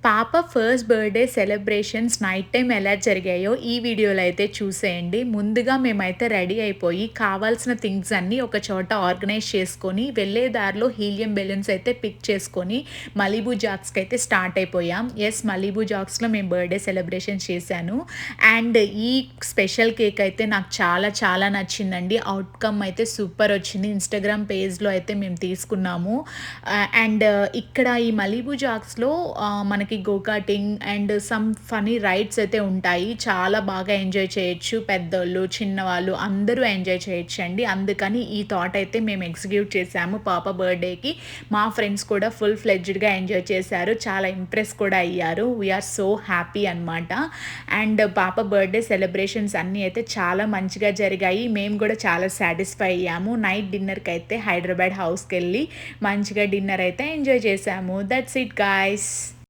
పాప first birthday celebrations night time ఎలా జరిగాయో ఈ వీడియోలో అయితే చూసేయండి. ముందుగా మేమైతే రెడీ అయిపోయి కావాల్సిన థింగ్స్ అన్నీ ఒక చోట ఆర్గనైజ్ చేసుకొని, వెళ్ళే దారిలో హీలియం బెలూన్స్ అయితే పిక్ చేసుకొని మలీబు జాక్స్‌కి అయితే స్టార్ట్ అయిపోయాం. మలీబు జాక్స్‌లో మేము బర్త్‌డే సెలబ్రేషన్ చేశాను. అండ్ ఈ స్పెషల్ కేక్ అయితే నాకు చాలా చాలా నచ్చిందండి. అవుట్‌కమ్ అయితే సూపర్ వచ్చింది. ఇన్‌స్టాగ్రామ్ పేజ్‌లో అయితే మేము తీసుకున్నాము. అండ్ ఇక్కడ ఈ మలీబు జాక్స్‌లో మనకి go karting and some funny rides అయితే ఉంటాయి. చాలా బాగా ఎంజాయ్ చేయొచ్చు. పెద్దోళ్ళు, చిన్నవాళ్ళు అందరూ ఎంజాయ్ చేయొచ్చండి. అందుకని ఈ థాట్ అయితే మేము ఎగ్జిక్యూట్ చేశాము పాప బర్త్‌డేకి. మా ఫ్రెండ్స్ కూడా ఫుల్ ఫ్లెడ్జ్డ్‌గా ఎంజాయ్ చేశారు. చాలా ఇంప్రెస్ కూడా అయ్యారు. వి ఆర్ సో హ్యాపీ అనమాట. అండ్ పాప బర్త్‌డే సెలబ్రేషన్స్ అన్నీ అయితే చాలా మంచిగా జరిగాయి. మేము కూడా చాలా సాటిస్ఫై అయ్యాము. నైట్ డిన్నర్‌కి అయితే హైదరాబాద్ హౌస్‌కెళ్ళి మంచిగా డిన్నర్ అయితే ఎంజాయ్ చేశాము. That's it guys.